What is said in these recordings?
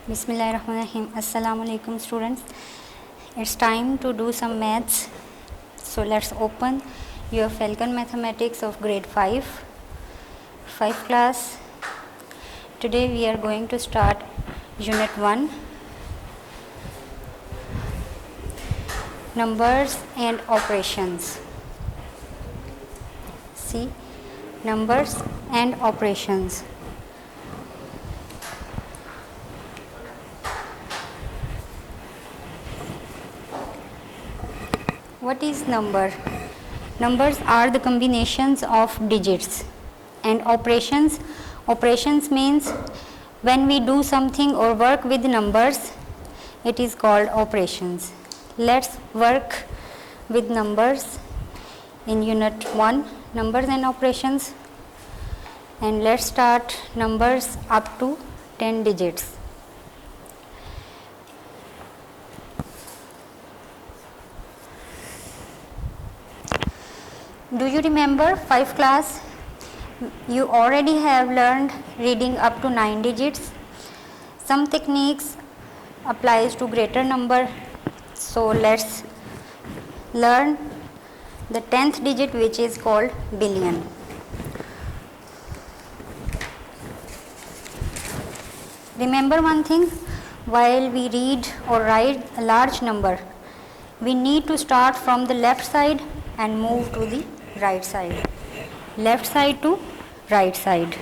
Bismillahirrahmanirrahim. Assalamu alaikum students. It's time to do some maths. So let's open your Falcon Mathematics of grade 5 class. Today we are going to start unit 1, numbers and operations. See, numbers and operations. What is number? Numbers are the combinations of digits, and operations means when we do something or work with numbers, it is called operations. Let's work with numbers in unit 1, numbers and operations, and let's start numbers up to 10 digits. Do you remember 5 class? You already have learned reading up to 9 digits. Some techniques applies to greater number. So let's learn the 10th digit, which is called billion. Remember one thing, while we read or write a large number, we need to start from the left side and move to the right side. Left side to right side.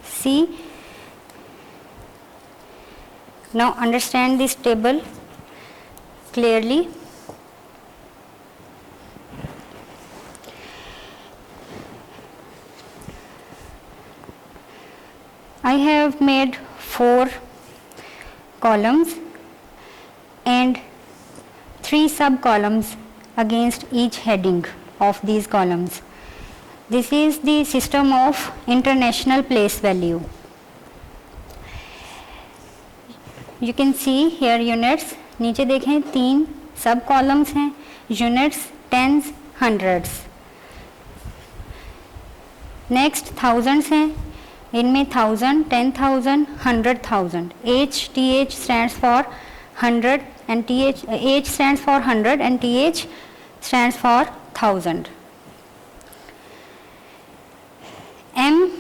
See, now understand this table clearly. I have made 4 columns and 3 sub columns against each heading of these columns. This is the system of international place value. You can see here units. नीचे देखें 3 सब columns हैं, units, tens, hundreds. Next thousands हैं, इनमें 1000, 10,000, 100,000. TH stands for 100 and H stands for 100 and TH stands for 1000. M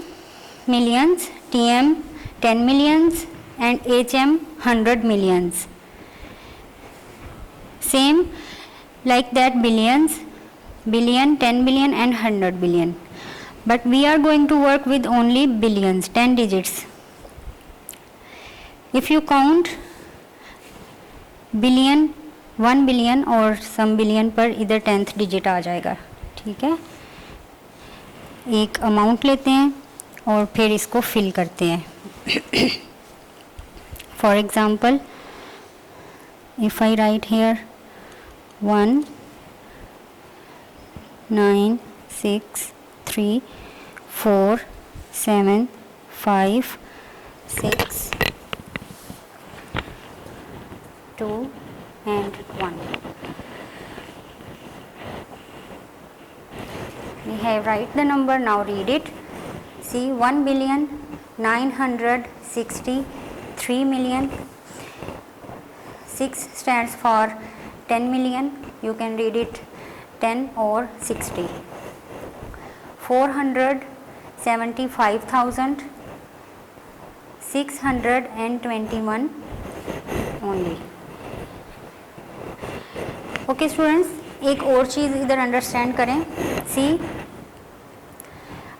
millions, TM 10 millions and HM 100 millions. Same like that billions, billion, 10 billion and 100 billion. But we are going to work with only billions, 10 digits. If you count billion, 1 billion और सम billion पर इधर 10th digit आ जाएगा. ठीक है, एक amount लेते हैं और फिर इसको फिल करते हैं. For example, if I write here 1 9 6 3 4 7 5 6 2 and 1. We have write the number, now read it. See, 1,963,000,000. 6 stands for 10 million. You can read it 10 or 60. 475,621 only. Okay students, एक और चीज़ इधर अंडरस्टैंड करें. सी,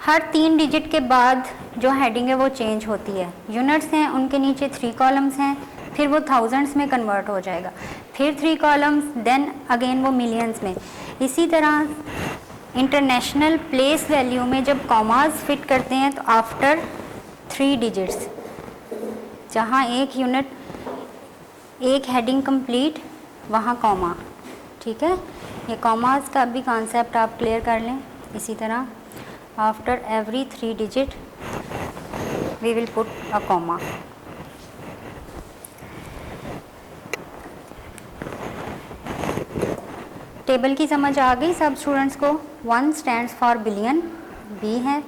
हर 3 डिजिट के बाद जो हेडिंग है वो चेंज होती है. यूनिट्स हैं, उनके नीचे 3 कॉलम्स हैं, फिर वो थाउजेंड्स में कन्वर्ट हो जाएगा, फिर 3 कॉलम्स, देन अगेन वो मिलियंस में. इसी तरह इंटरनेशनल प्लेस वैल्यू में जब कॉमास फिट करते हैं तो आफ्टर 3 डिजिट्स, जहाँ एक यूनिट, एक हेडिंग कंप्लीट, वहाँ कॉमा. ठीक है, ये कॉमास का भी कॉन्सेप्ट आप क्लियर कर लें. इसी तरह after every 3 digit we will put a comma. Table की समझ आ गई सब स्टूडेंट्स को. 1 स्टैंड्स फॉर बिलियन, बी है.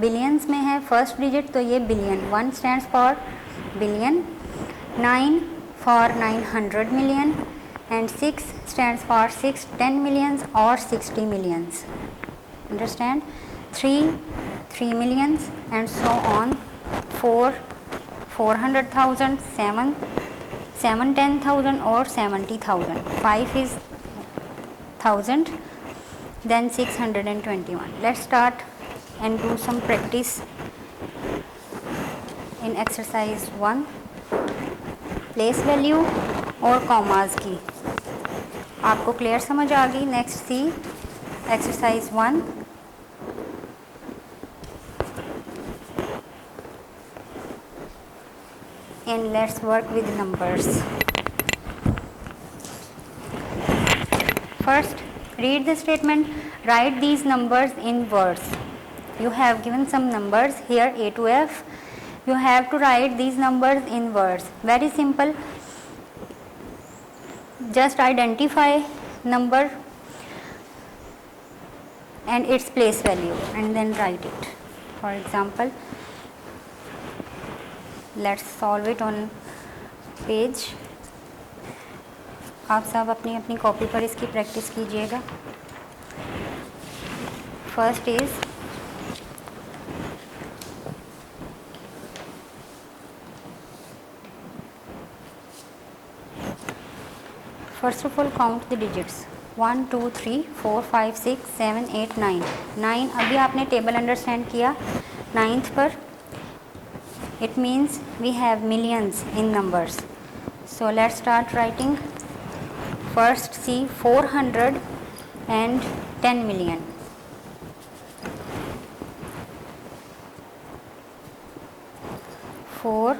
बिलियंस में है फर्स्ट डिजिट तो ये billion, 1 stands for billion, 9 for 900 million and 6 stands for 10 millions और 60 millions. Understand? 3 millions and so on. 400,000, 7 10,000 or 70,000. 5 is 1000, then 621. Let's start and do some practice in exercise 1. Place value और commas की आपको clear समझ आ गई. Next C exercise 1. and let's work with numbers. First, read the statement. Write these numbers in words. You have given some numbers here A to F. You have to write these numbers in words. Very simple. Just identify number and its place value and then write it. For example, let's solve it on page. आप सब अपनी अपनी copy पर इसकी practice कीजिएगा. First is first of all count the digits. 1 2 3 4 5 6 7 8 9. 9 अभी आपने table understand किया. 9th पर it means we have millions in numbers. So let's start writing. First see 410 million. Four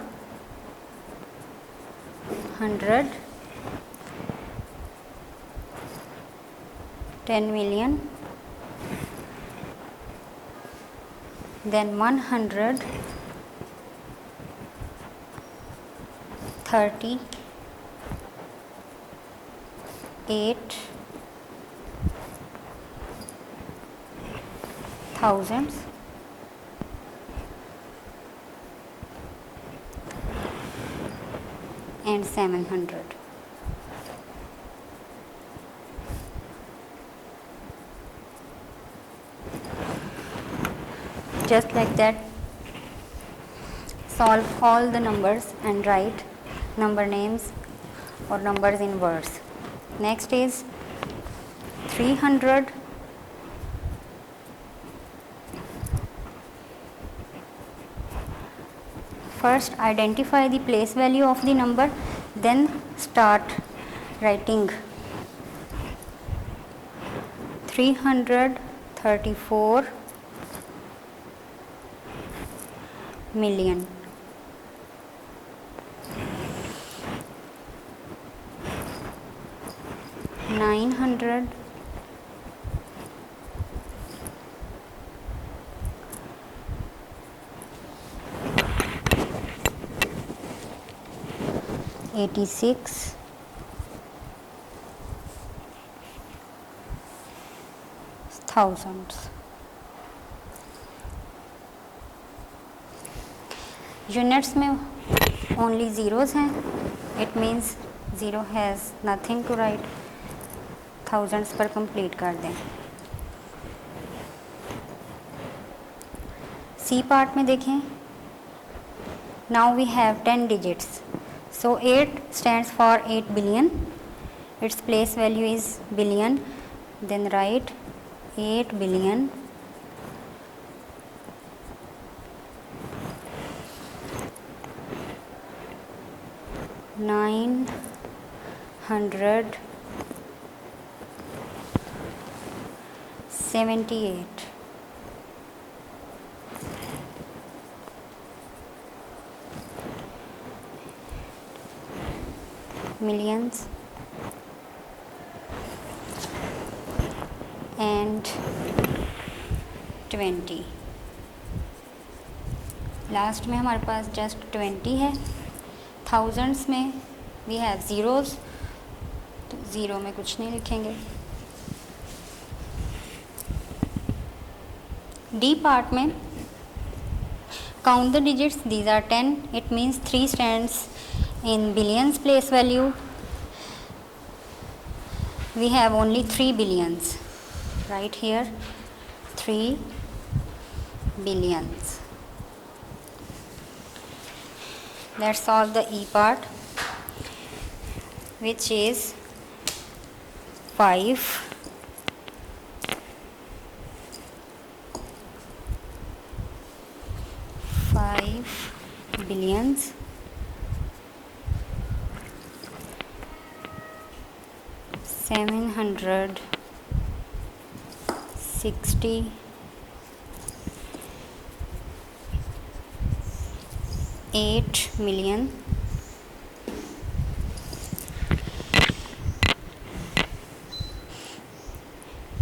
hundred 10 million, then 138 thousands and 700. Just like that, solve all the numbers and write number names or numbers in words. Next is 300 first identify the place value of the number, then start writing 334 million. $900 86 thousands. Units में only zeros हैं. It means zero has nothing to write. Thousands पर complete कर दें. C part में देखें. Now we have 10 digits. So 8 stands for 8 billion. It's place value is billion. Then right 8 billion 978 millions and 20. Last में हमारे पास just 20 है. Thousands में वी हैव ज़ीरोज़, तो ज़ीरो में कुछ नहीं लिखेंगे. डी पार्ट में Count the digits, these are 10, it means 3 stands in billions place value. We have only 3 billions, right here, 3 billions. Let's solve the E part, which is 5 billions 768,000,000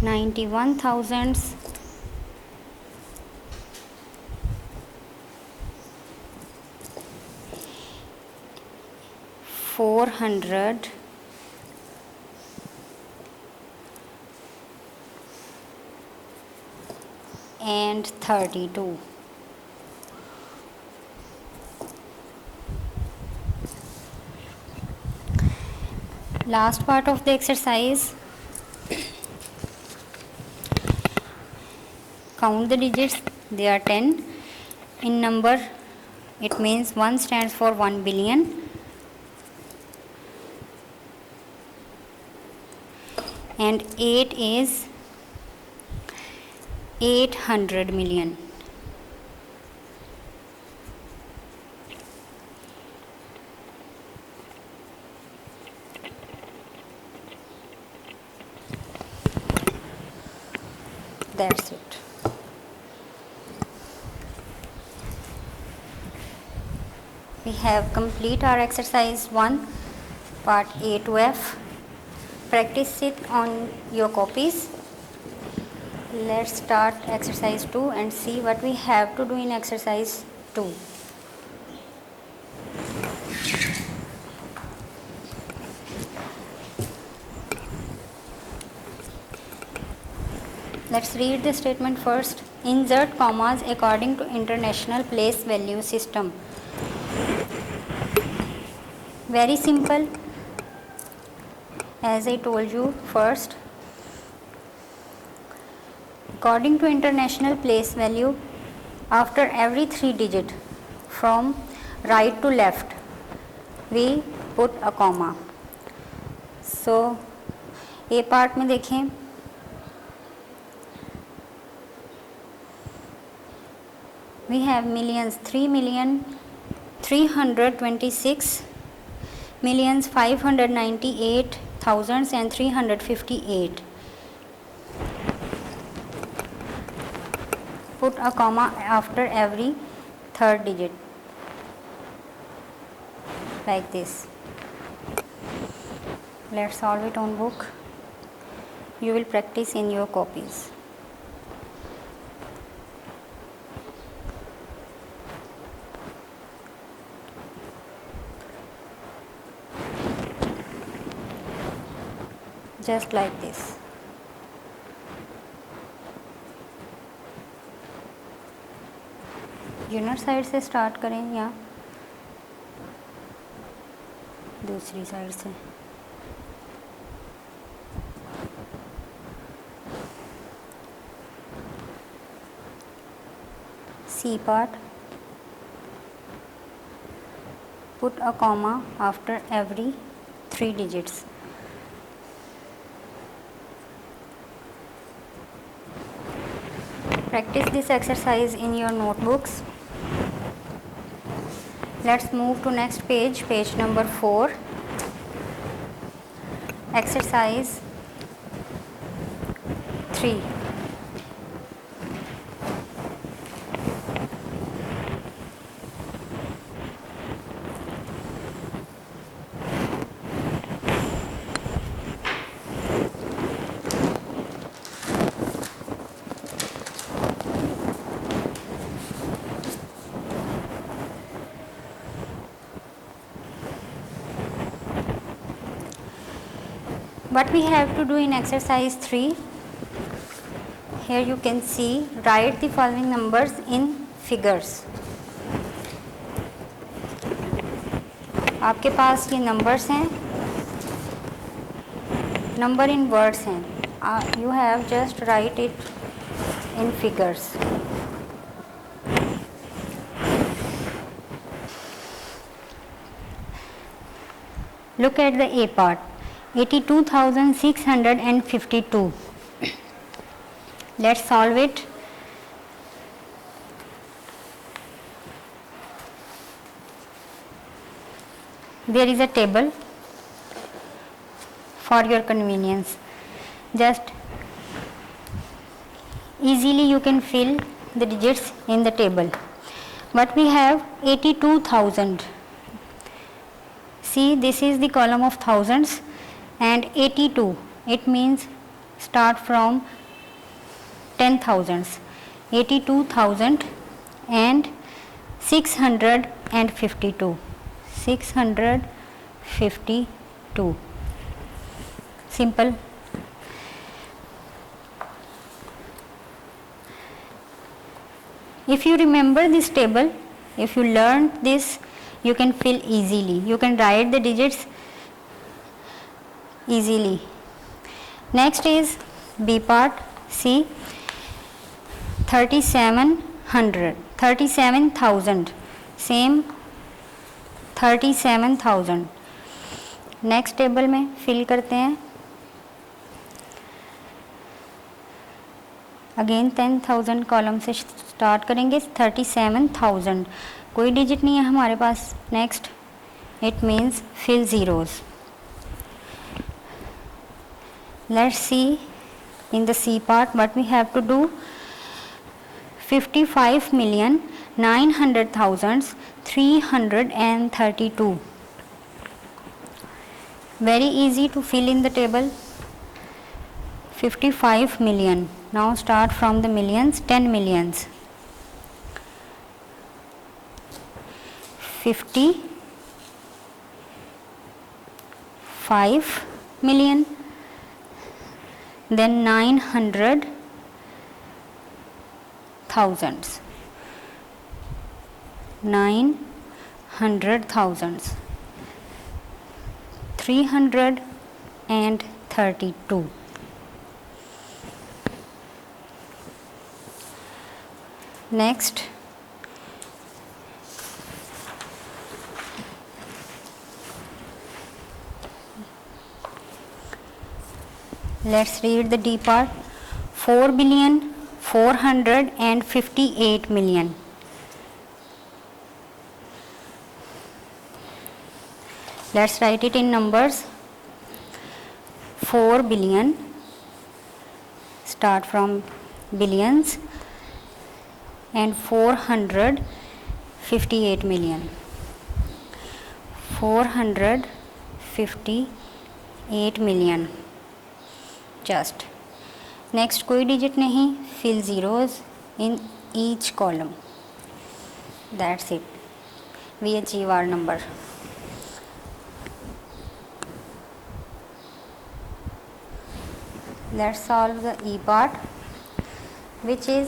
91,000 400 and 32. Last part of the exercise, count the digits, they are 10 in number, it means 1 stands for 1 billion, and 8 is 800 million. That's it. We have complete our exercise 1, part A to F. Practice it on your copies. Let's start exercise 2 and see what we have to do in exercise 2. Let's read the statement first. Insert commas according to International Place Value System. Very simple. As I told you first, according to International Place Value, after every 3 digit from right to left, we put a comma. So, A part में देखें, we have millions, 3,326,598,358. Put a comma after every third digit, like this. Let's solve it on book. You will practice in your copies. Just like this. यूनर side से start करें या दूसरी side से? C part, put a comma after every 3 digits. Practice this exercise in your notebooks. Let's move to next page, page number 4. Exercise 3. What we have to do in exercise 3, here you can see, write the following numbers in figures. आपके पास ये numbers हैं, number in words हैं, you have just right it in figures. Look at the A part, 82,652. Let's solve it. There is a table for your convenience. Just easily you can fill the digits in the table. But we have 82,000. See, this is the column of thousands, and 82, it means start from 10,000s. 82,000 and 652. 652. Simple. If you remember this table, if you learned this, you can fill easily. You can write the digits easily. Next is B part. See, 3700, 37,000. Same 37,000. Next table में fill करते हैं. Again 10,000 column से start करेंगे. 37,000, कोई digit नहीं है हमारे पास. Next, it means fill zeros. Let's see in the C part what we have to do. 55,900,332. Very easy to fill in the table. 55 million. Now start from the millions. 10 millions. 55 million. Then 900 thousands. 900 thousands. 332. Next, let's read the D part. 4,458,000,000. Let's write it in numbers. 4 billion, start from billions, and 458 million. 458 million. Just. Next, कोई digit नहीं. Fill zeros in each column. That's it. We achieve our number. Let's solve the E part, which is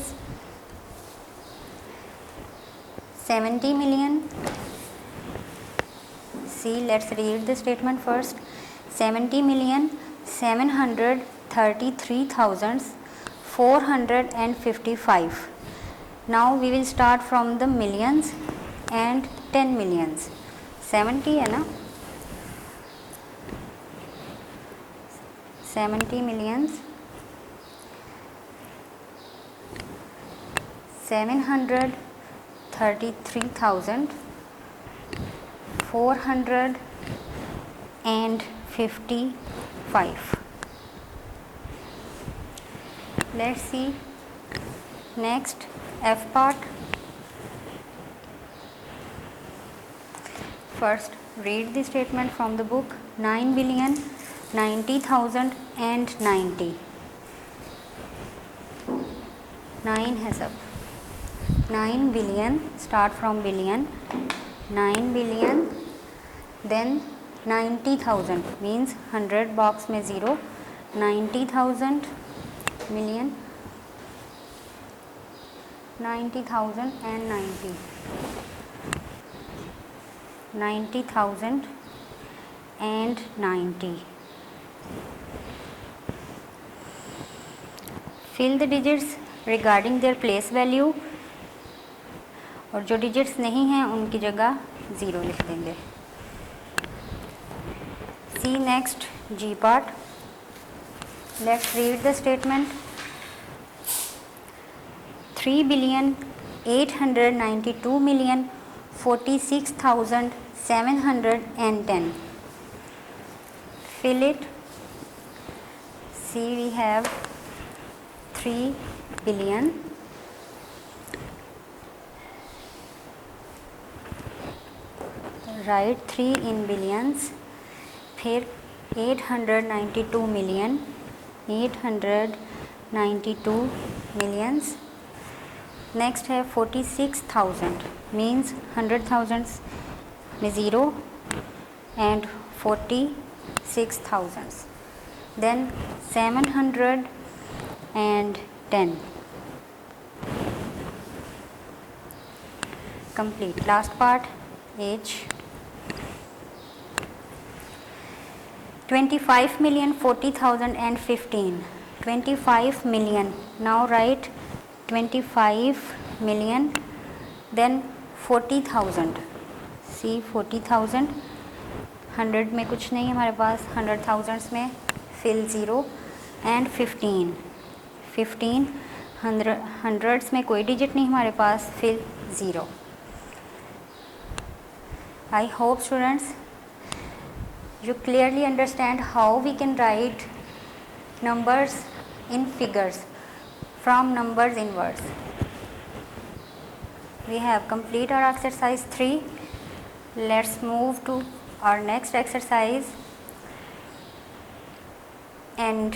70 million. See, let's read the statement first. 70,733,455. Now we will start from the millions and 10 millions. 70 है ना, 70 millions, 733,455. Let's see next F part. First, read the statement from the book. 9,90,090. 9 है सब. 9 billion, start from billion. 9 billion, then 90,000 means 100 box में 0. 90,000 million, 90,000 and 90. 90,000 and 90. Fill the digits regarding their place value, और जो digits नहीं हैं उनकी जगह 0 लिख देंगे. See next G part. Let's read the statement. 3,892,046,710. Fill it. See, we have 3 billion. Write 3 in billions. फिर 892 million, 892 millions. नेक्स्ट है 46,000 मीन्स 100,000 में 0 and 46,000. Then 710. complete. Last part H. 25,40,015. 25 million. Now write 25 million, then 40,000. See 40,000, 100 में कुछ नहीं हमारे पास, 100,000 में fill 0 and 15. 15 hundreds में कोई digit नहीं हमारे पास, fill 0. I hope students you clearly understand how we can write numbers in figures from numbers in words. We have completed our exercise 3. Let's move to our next exercise and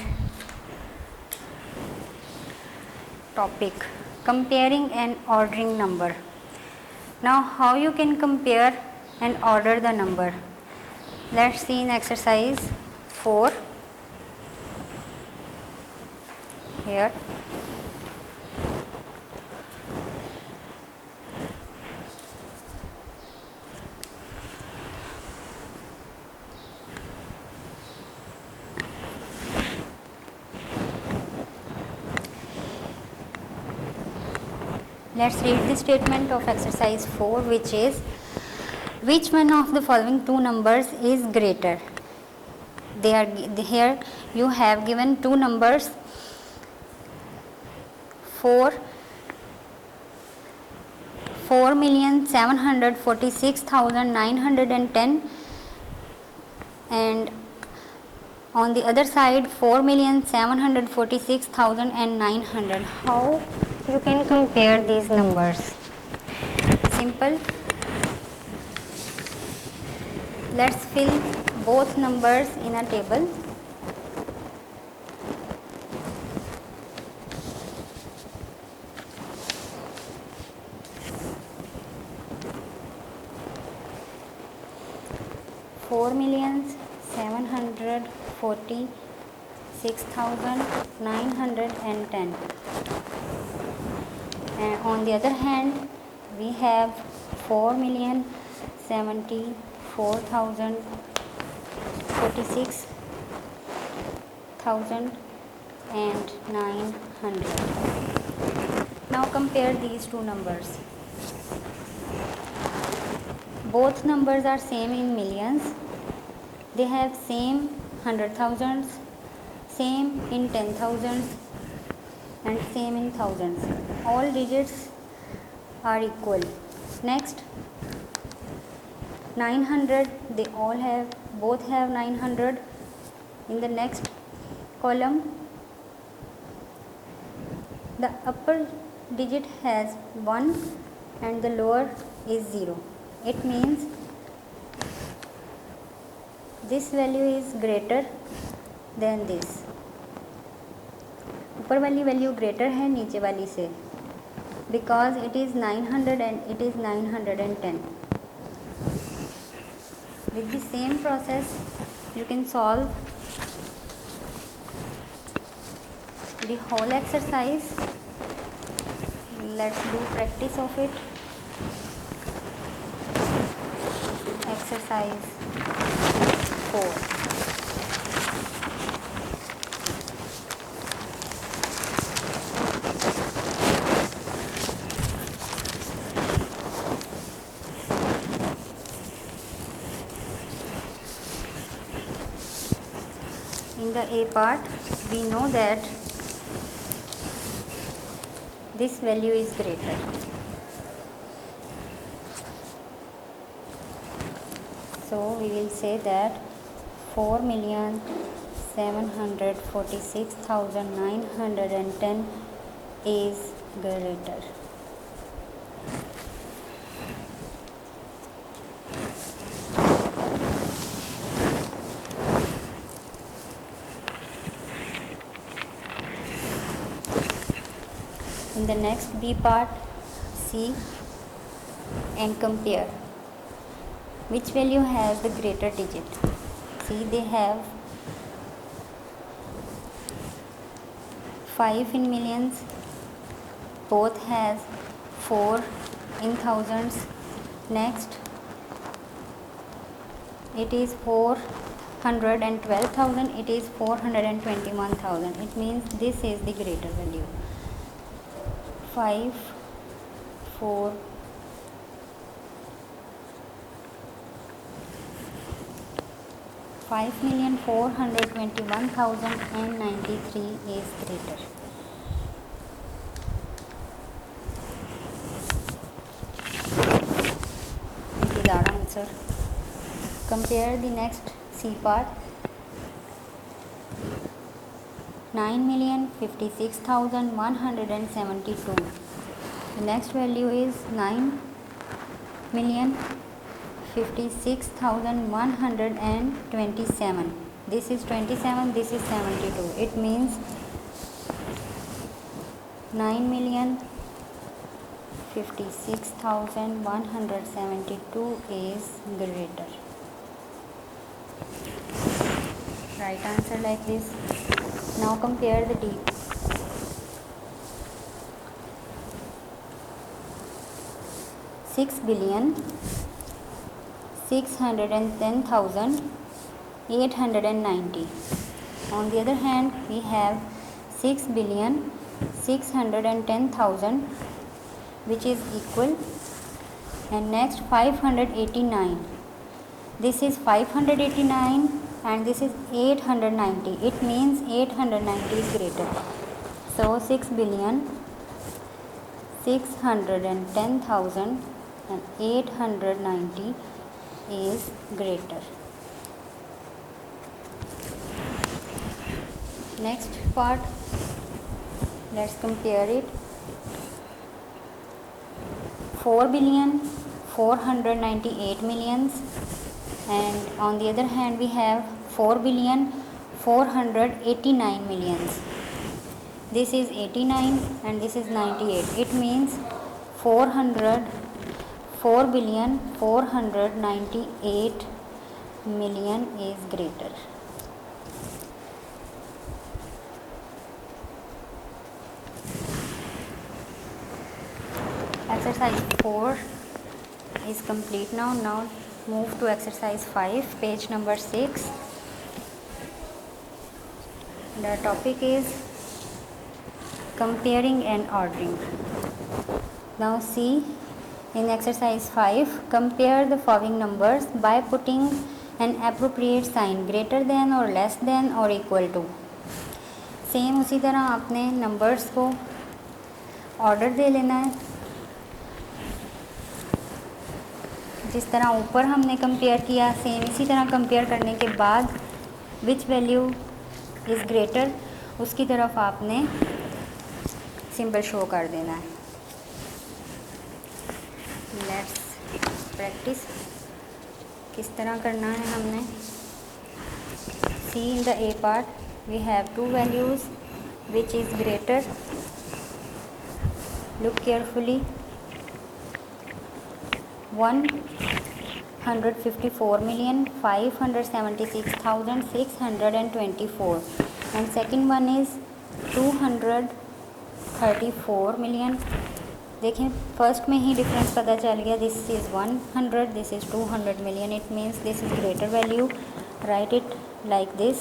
topic, comparing and ordering number. Now how you can compare and order the number? Let's see in exercise 4 here. Let's read the statement of exercise 4, which is, which one of the following two numbers is greater? Here you have given two numbers, 4,746,910 and on the other side 4,746,900. How you can compare these numbers? Simple. Let's fill both numbers in a table. Four millions 746,910, and on the other hand we have 4,046,900. Now compare these two numbers. Both numbers are same in millions. They have same 100,000s, same in 10,000s and same in thousands. All digits are equal. Next 900, they all have, both have 900. In the next column the upper digit has 1 and the lower is 0. It means this value is greater than this. ऊपर वाली value greater है नीचे वाली से, because it is 900 and it is 910. With the same process you can solve the whole exercise. Let's do practice of it. exercise 4. In the A part, we know that this value is greater. So we will say that 4,746,910 is greater. In the next B part, see and compare which value has the greater digit. See, they have 5 in millions, both has 4 in thousands. Next, it is 412,000, it is 421,000. It means this is the greater value. 5, 4, 5,421,093 is greater. It is our answer. Compare the next C part. 9,056,172. The next value is 9,056,127. This is 27, this is 72. It means 9,056,172 is greater. Right answer like this. Now compare the D. 6,610,890. On the other hand, we have 6,610,000, which is equal, and next 589. This is 589 and this is 890. It means 890 is greater. So 6,610,890 is greater. Next part, let's compare it. 4,498 millions, and on the other hand we have 4,489 millions. This is 89 and this is 98. It means 4,498 million is greater. Exercise 4 is complete now. Now move to exercise 5, page number 6. The topic is comparing and ordering. Now see, in exercise 5, compare the following numbers by putting an appropriate sign greater than or less than or equal to. Same उसी तरह आपने numbers को order दे लेना है, जिस तरह ऊपर हमने कंपेयर किया, सेम इसी तरह कंपेयर करने के बाद विच वैल्यू इज़ ग्रेटर उसकी तरफ आपने सिंबल शो कर देना है. Let's practise. किस तरह करना है हमने. See in the A part we have two values which is greater. Look carefully. 154,576,624 and second one is 234,910,000 देखें फर्स्ट में ही डिफरेंस पता चल गया, this is 100, this is 200 million, it means this is greater value, right it like this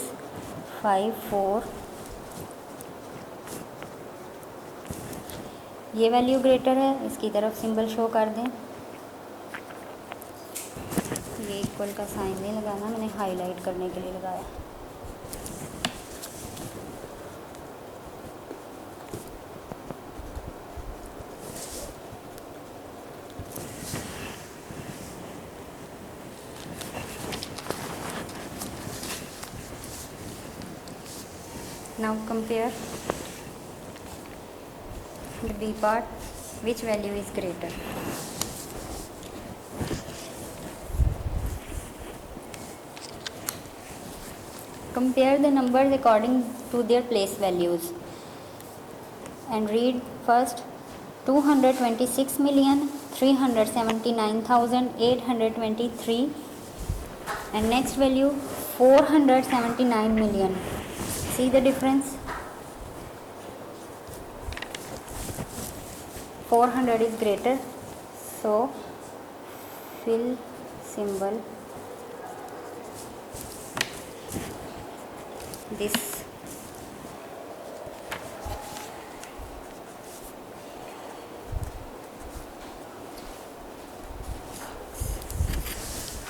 5 4, ये value greater है, इसकी तरफ symbol show कर दें, ये इक्वल का साइन नहीं लगाना, मैंने हाईलाइट करने के लिए लगाया। Now compare the B part, which value is greater. Compare the numbers according to their place values and read first 226,379,823 and next value 479 million. See the difference? 400 is greater, so fill symbol this.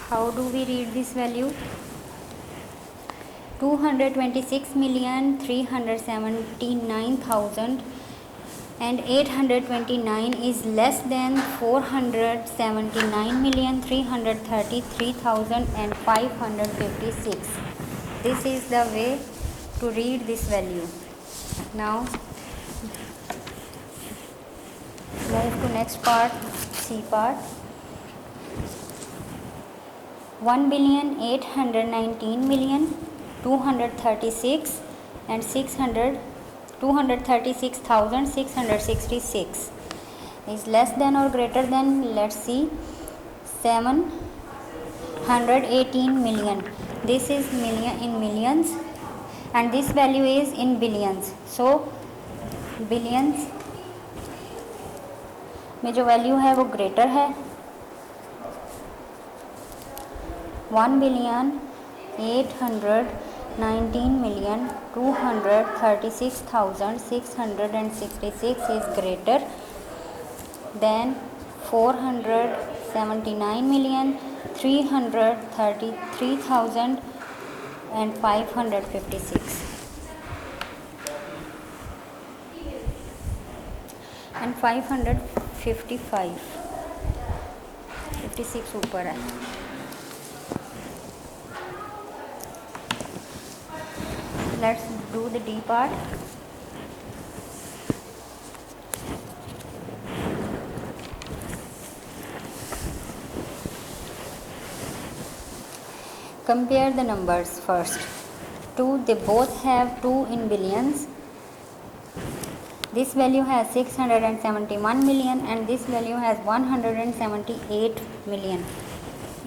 How do we read this value? 226,379,829 is less than 479,333,556. This is the way to read this value. Now move to next part, C part. 1,819,236 and 236,666 is less than or greater than, let's see, 718 million. This is million in millions and this value is in billions. So billions में जो value है वो greater है, 1,819,236,666 is greater than 479,333,556 and 555, 56 ऊपर है। Let's do the D part. Compare the numbers first. 2, they both have 2 in billions. This value has 671 million and this value has 178 million.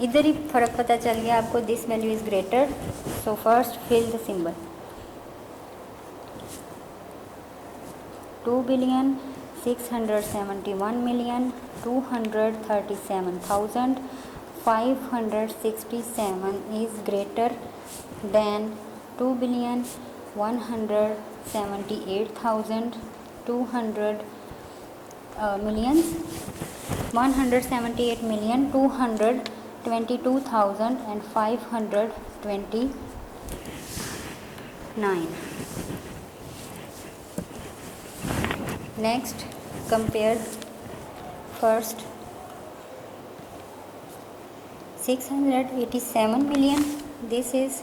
इधर ही फर्क पता चल गया आपको, this value is greater. So first fill the symbol. 2,671,237,567 is greater than 2,178,200 millions, 178,222,529. Next, compare first 687 million. This is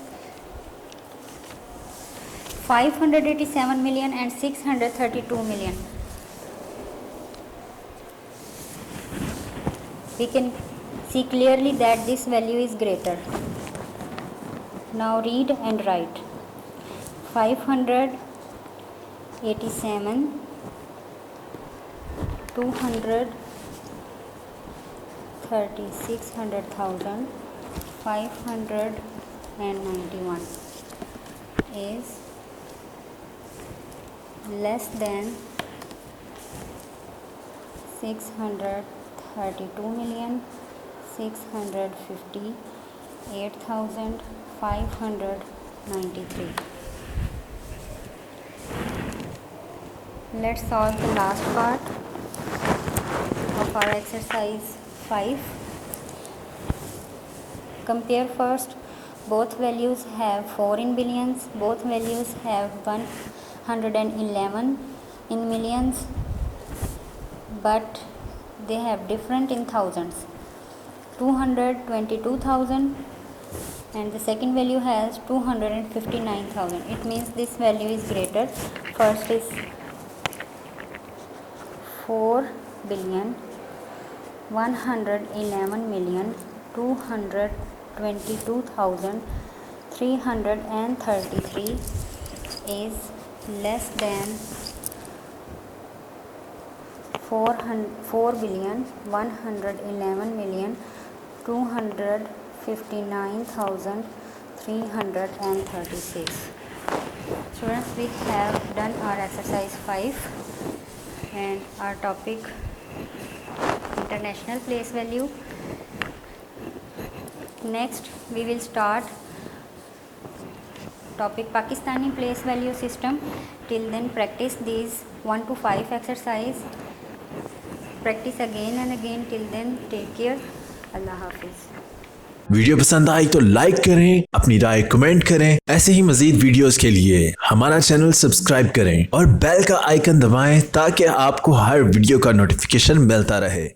587 million and 632 million. We can see clearly that this value is greater. Now read and write 587 230 600,000 591 is less than 632 million 658,593. Let's solve the last part of our exercise 5. Compare first. Both values have 4 in billions. Both values have 111 in millions, but they have different in thousands. 222,000 and the second value has 259,000. It means this value is greater. First is 4,111,222,333 is less than 4,111,259,336. Students, we have done our exercise 5 and our topic international place value. Next we will start topic Pakistani place value system. Till then practice these 1 to 5 exercise. Practice again and again. Till then take care. Allah Hafiz. Video पसंद आई तो like करें, अपनी राय comment करें। ऐसे ही मजीद videos के लिए हमारा channel subscribe करें और बेल का आइकन दबाएं ताकि आपको हर वीडियो का नोटिफिकेशन मिलता रहे।